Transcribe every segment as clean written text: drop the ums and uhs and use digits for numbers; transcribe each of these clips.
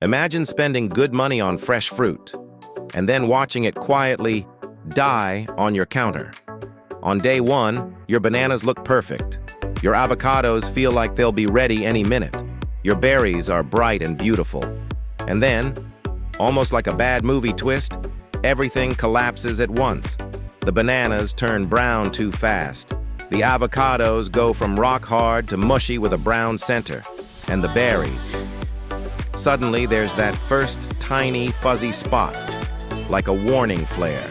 Imagine spending good money on fresh fruit and then watching it quietly die on your counter. On day one, your bananas look perfect. Your avocados feel like they'll be ready any minute. Your berries are bright and beautiful. And then, almost like a bad movie twist, everything collapses at once. The bananas turn brown too fast. The avocados go from rock hard to mushy with a brown center. And the berries. Suddenly, there's that first tiny fuzzy spot, like a warning flare.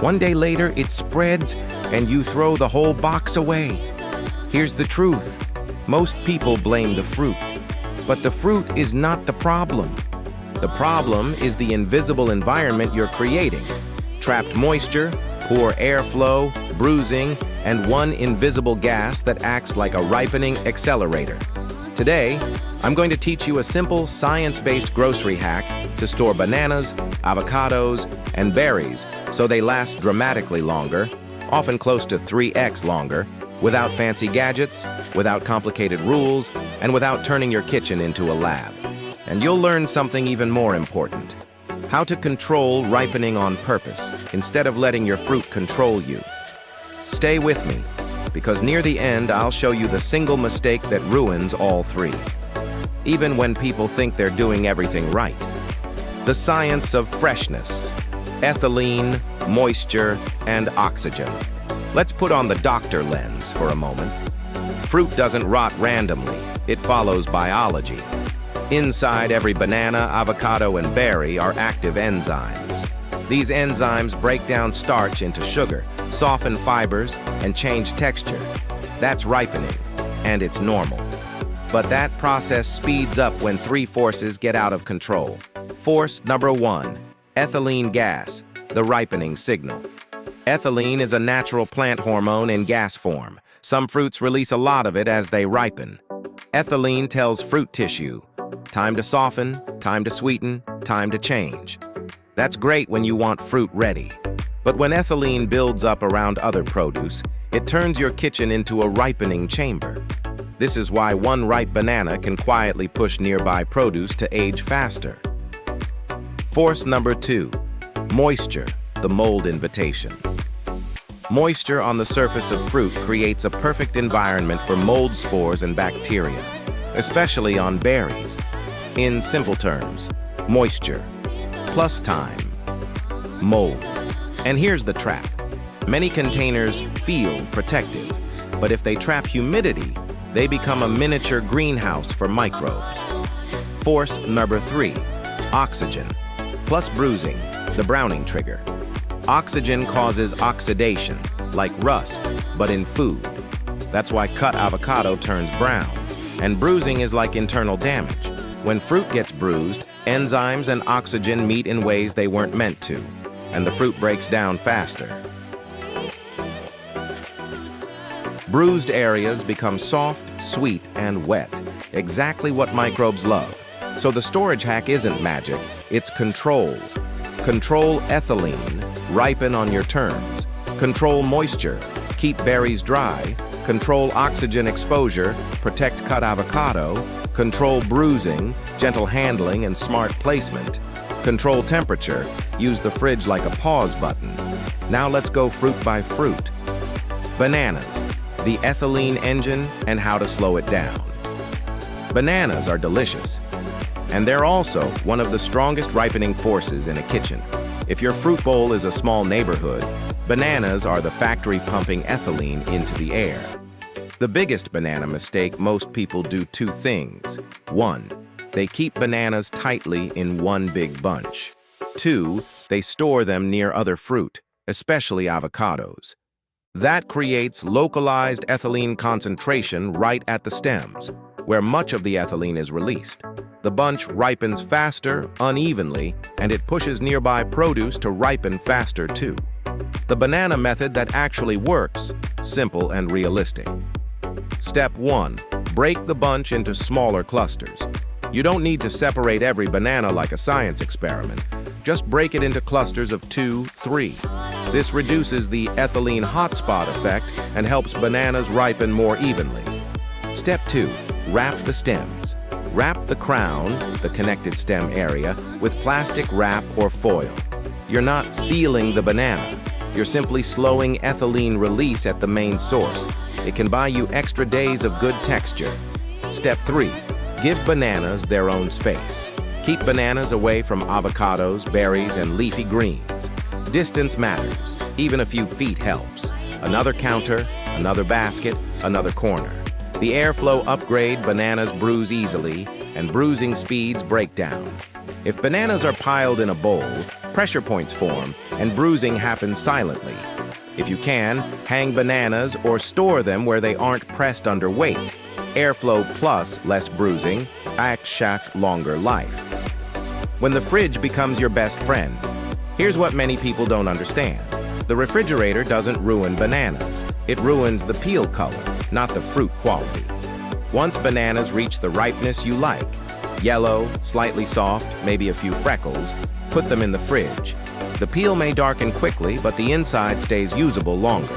One day later, it spreads and you throw the whole box away. Here's the truth. Most people blame the fruit, but the fruit is not the problem. The problem is the invisible environment you're creating. Trapped moisture, poor airflow, bruising, and one invisible gas that acts like a ripening accelerator. Today, I'm going to teach you a simple science-based grocery hack to store bananas, avocados, and berries so they last dramatically longer, often close to 3x longer, without fancy gadgets, without complicated rules, and without turning your kitchen into a lab. And you'll learn something even more important: how to control ripening on purpose instead of letting your fruit control you. Stay with me, because near the end I'll show you the single mistake that ruins all three, even when people think they're doing everything right. The science of freshness, ethylene, moisture, and oxygen. Let's put on the doctor lens for a moment. Fruit doesn't rot randomly, it follows biology. Inside every banana, avocado, and berry are active enzymes. These enzymes break down starch into sugar, soften fibers, and change texture. That's ripening, and it's normal. But that process speeds up when three forces get out of control. Force number one, ethylene gas, the ripening signal. Ethylene is a natural plant hormone in gas form. Some fruits release a lot of it as they ripen. Ethylene tells fruit tissue, time to soften, time to sweeten, time to change. That's great when you want fruit ready. But when ethylene builds up around other produce, it turns your kitchen into a ripening chamber. This is why one ripe banana can quietly push nearby produce to age faster. Force number two, moisture, the mold invitation. Moisture on the surface of fruit creates a perfect environment for mold spores and bacteria, especially on berries. In simple terms, moisture plus time, mold. And here's the trap. Many containers feel protective, but if they trap humidity, they become a miniature greenhouse for microbes. Force number three, oxygen, plus bruising, the browning trigger. Oxygen causes oxidation, like rust, but in food. That's why cut avocado turns brown. And bruising is like internal damage. When fruit gets bruised, enzymes and oxygen meet in ways they weren't meant to, and the fruit breaks down faster. Bruised areas become soft, sweet, and wet, exactly what microbes love. So the storage hack isn't magic, it's control. Control ethylene, ripen on your terms. Control moisture, keep berries dry. Control oxygen exposure, protect cut avocado. Control bruising, gentle handling and smart placement. Control temperature, use the fridge like a pause button. Now let's go fruit by fruit. Bananas, the ethylene engine and how to slow it down. Bananas are delicious, and they're also one of the strongest ripening forces in a kitchen. If your fruit bowl is a small neighborhood, bananas are the factory pumping ethylene into the air. The biggest banana mistake: most people do two things. One, they keep bananas tightly in one big bunch. Two, they store them near other fruit, especially avocados. That creates localized ethylene concentration right at the stems, where much of the ethylene is released. The bunch ripens faster, unevenly, and it pushes nearby produce to ripen faster too. The banana method that actually works, simple and realistic. Step 1. Break the bunch into smaller clusters. You don't need to separate every banana like a science experiment. Just break it into clusters of 2, 3. This reduces the ethylene hotspot effect and helps bananas ripen more evenly. Step 2. Wrap the stems. Wrap the crown, the connected stem area, with plastic wrap or foil. You're not sealing the banana. You're simply slowing ethylene release at the main source. It can buy you extra days of good texture. Step 3. Give bananas their own space. Keep bananas away from avocados, berries, and leafy greens. Distance matters. Even a few feet helps. Another counter, another basket, another corner. The airflow upgrade, bananas bruise easily, and bruising speeds break down. If bananas are piled in a bowl, pressure points form, and bruising happens silently. If you can, hang bananas or store them where they aren't pressed under weight. Airflow plus less bruising, shack longer life. When the fridge becomes your best friend, here's what many people don't understand. The refrigerator doesn't ruin bananas. It ruins the peel color, not the fruit quality. Once bananas reach the ripeness you like, yellow, slightly soft, maybe a few freckles, put them in the fridge. The peel may darken quickly, but the inside stays usable longer.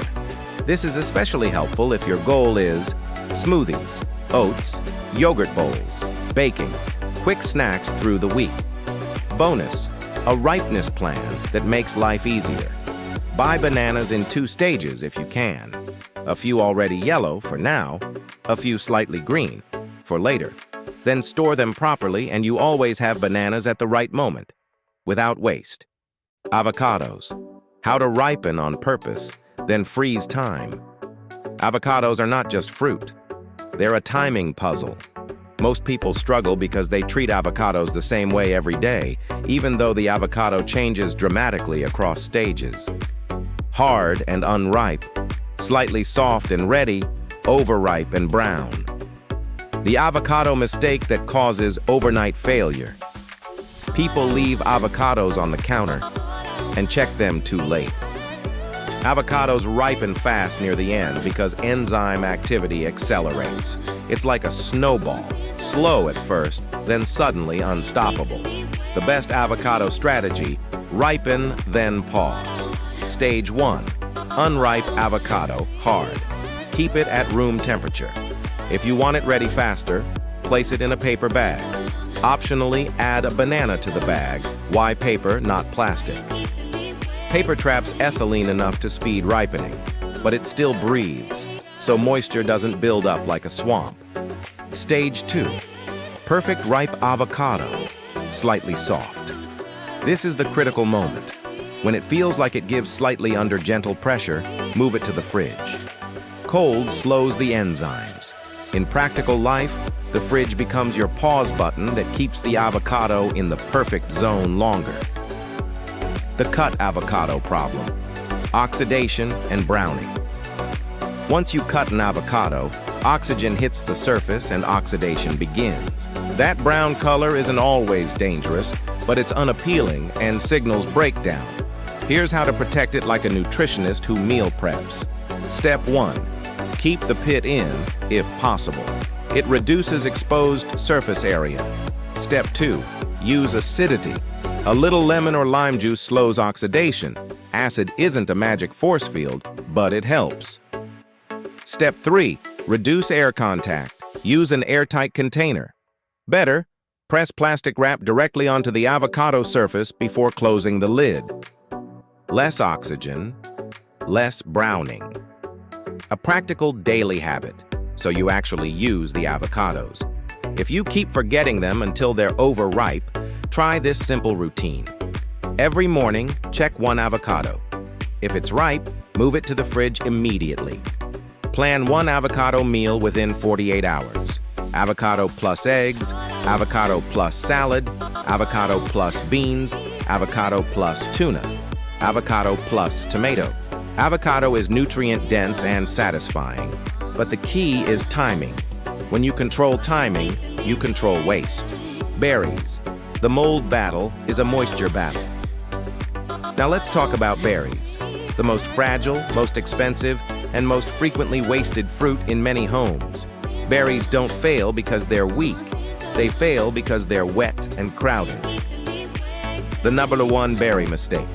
This is especially helpful if your goal is smoothies, oats, yogurt bowls, baking, quick snacks through the week. Bonus, a ripeness plan that makes life easier. Buy bananas in 2 stages if you can. A few already yellow for now, a few slightly green for later. Then store them properly and you always have bananas at the right moment, without waste. Avocados. How to ripen on purpose, then freeze time. Avocados are not just fruit. They're a timing puzzle. Most people struggle because they treat avocados the same way every day, even though the avocado changes dramatically across stages. Hard and unripe, slightly soft and ready, overripe and brown. The avocado mistake that causes overnight failure. People leave avocados on the counter and check them too late. Avocados ripen fast near the end because enzyme activity accelerates. It's like a snowball, slow at first, then suddenly unstoppable. The best avocado strategy, ripen, then pause. Stage 1, unripe avocado, hard. Keep it at room temperature. If you want it ready faster, place it in a paper bag. Optionally, add a banana to the bag. Why paper, not plastic? Paper traps ethylene enough to speed ripening, but it still breathes, so moisture doesn't build up like a swamp. Stage 2, perfect ripe avocado, slightly soft. This is the critical moment. When it feels like it gives slightly under gentle pressure, move it to the fridge. Cold slows the enzymes. In practical life, the fridge becomes your pause button that keeps the avocado in the perfect zone longer. The cut avocado problem, oxidation and browning. Once you cut an avocado, oxygen hits the surface and oxidation begins. That brown color isn't always dangerous, but it's unappealing and signals breakdown. Here's how to protect it like a nutritionist who meal preps. Step 1, keep the pit in if possible. It reduces exposed surface area. Step 2, use acidity. A little lemon or lime juice slows oxidation. Acid isn't a magic force field, but it helps. Step 3, reduce air contact. Use an airtight container. Better, press plastic wrap directly onto the avocado surface before closing the lid. Less oxygen, less browning. A practical daily habit, so you actually use the avocados. If you keep forgetting them until they're overripe, try this simple routine. Every morning, check one avocado. If it's ripe, move it to the fridge immediately. Plan one avocado meal within 48 hours. Avocado plus eggs, avocado plus salad, avocado plus beans, avocado plus tuna, avocado plus tomato. Avocado is nutrient-dense and satisfying, but the key is timing. When you control timing, you control waste. Berries. The mold battle is a moisture battle. Now let's talk about berries, the most fragile, most expensive, and most frequently wasted fruit in many homes. Berries don't fail because they're weak. They fail because they're wet and crowded. The number 1 berry mistake.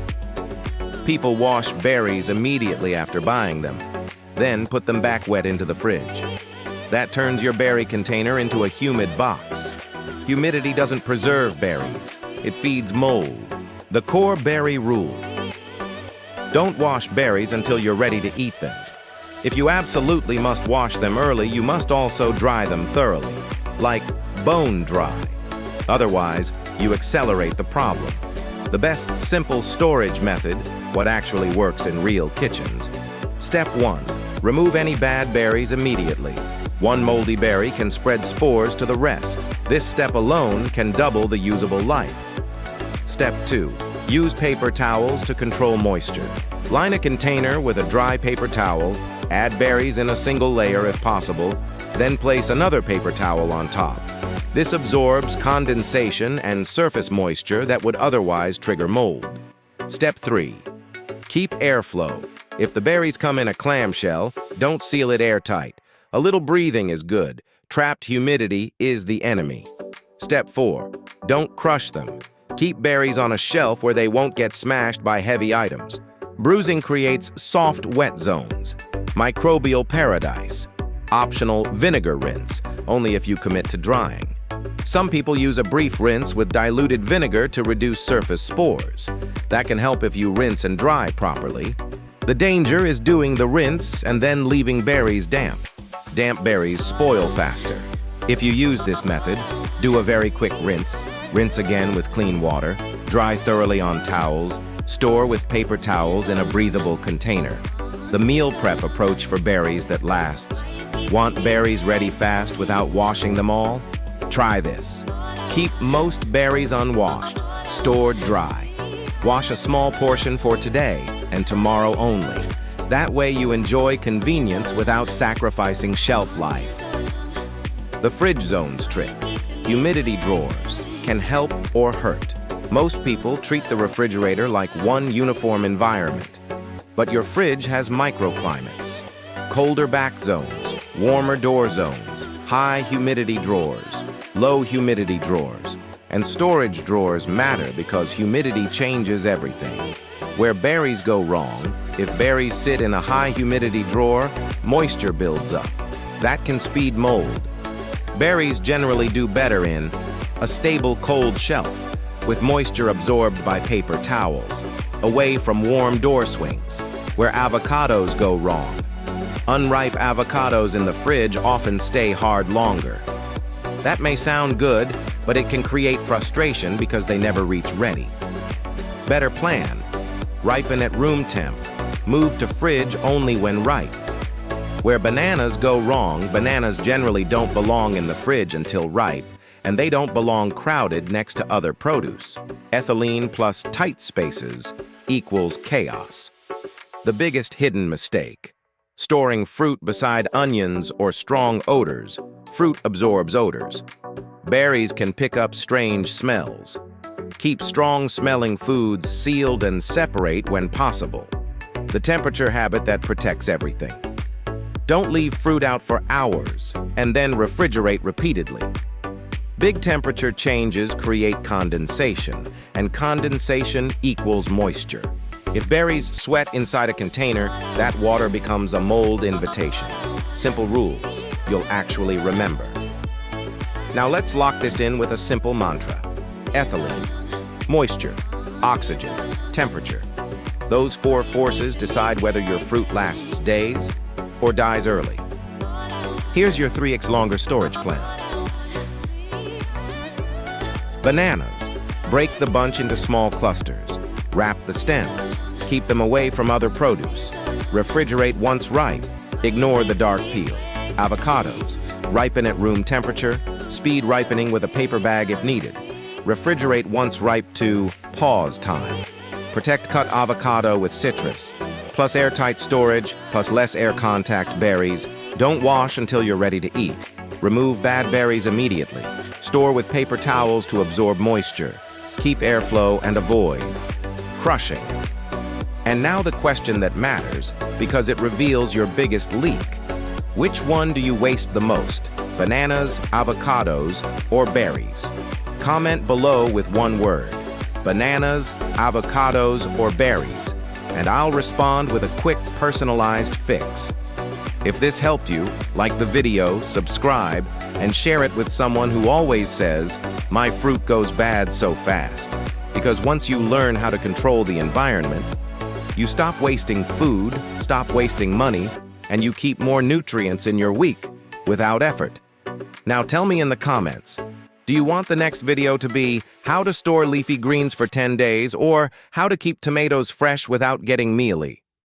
People wash berries immediately after buying them, then put them back wet into the fridge. That turns your berry container into a humid box. Humidity doesn't preserve berries. It feeds mold. The core berry rule. Don't wash berries until you're ready to eat them. If you absolutely must wash them early, you must also dry them thoroughly, like bone dry. Otherwise, you accelerate the problem. The best simple storage method, what actually works in real kitchens. Step 1. Remove any bad berries immediately. One moldy berry can spread spores to the rest. This step alone can double the usable life. Step 2. Use paper towels to control moisture. Line a container with a dry paper towel, add berries in a single layer if possible, then place another paper towel on top. This absorbs condensation and surface moisture that would otherwise trigger mold. Step 3. Keep airflow. If the berries come in a clamshell, don't seal it airtight. A little breathing is good. Trapped humidity is the enemy. Step 4. Don't crush them. Keep berries on a shelf where they won't get smashed by heavy items. Bruising creates soft, wet zones. Microbial paradise. Optional vinegar rinse, only if you commit to drying. Some people use a brief rinse with diluted vinegar to reduce surface spores. That can help if you rinse and dry properly. The danger is doing the rinse and then leaving berries damp. Damp berries spoil faster. If you use this method, do a very quick rinse. Rinse again with clean water. Dry thoroughly on towels. Store with paper towels in a breathable container. The meal prep approach for berries that lasts. Want berries ready fast without washing them all? Try this. Keep most berries unwashed, stored dry. Wash a small portion for today and tomorrow only. That way you enjoy convenience without sacrificing shelf life. The fridge zones trick. Humidity drawers can help or hurt. Most people treat the refrigerator like one uniform environment. But your fridge has microclimates. Colder back zones, warmer door zones, high humidity drawers, low humidity drawers. And storage drawers matter because humidity changes everything. Where berries go wrong, if berries sit in a high humidity drawer, moisture builds up. That can speed mold. Berries generally do better in a stable cold shelf, with moisture absorbed by paper towels, away from warm door swings. Where avocados go wrong. Unripe avocados in the fridge often stay hard longer. That may sound good, but it can create frustration because they never reach ready. Better plan. Ripen at room temp. Move to fridge only when ripe. Where bananas go wrong, bananas generally don't belong in the fridge until ripe, and they don't belong crowded next to other produce. Ethylene plus tight spaces equals chaos. The biggest hidden mistake. Storing fruit beside onions or strong odors. Fruit absorbs odors. Berries can pick up strange smells. Keep strong-smelling foods sealed and separate when possible. The temperature habit that protects everything. Don't leave fruit out for hours and then refrigerate repeatedly. Big temperature changes create condensation, and condensation equals moisture. If berries sweat inside a container, that water becomes a mold invitation. Simple rules you'll actually remember. Now let's lock this in with a simple mantra. Ethylene, moisture, oxygen, temperature. Those four forces decide whether your fruit lasts days or dies early. Here's your 3x longer storage plan. Bananas. Break the bunch into small clusters. Wrap the stems. Keep them away from other produce. Refrigerate once ripe. Ignore the dark peel. Avocados. Ripen at room temperature. Speed ripening with a paper bag if needed. Refrigerate once ripe to pause time. Protect cut avocado with citrus. Plus airtight storage, plus less air contact berries. Don't wash until you're ready to eat. Remove bad berries immediately. Store with paper towels to absorb moisture. Keep airflow and avoid crushing. And now the question that matters, because it reveals your biggest leak. Which one do you waste the most? Bananas, avocados, or berries? Comment below with one word. Bananas, avocados, or berries? And I'll respond with a quick, personalized fix. If this helped you, like the video, subscribe, and share it with someone who always says, "My fruit goes bad so fast." Because once you learn how to control the environment, you stop wasting food, stop wasting money, and you keep more nutrients in your week without effort. Now tell me in the comments, do you want the next video to be how to store leafy greens for 10 days or how to keep tomatoes fresh without getting mealy?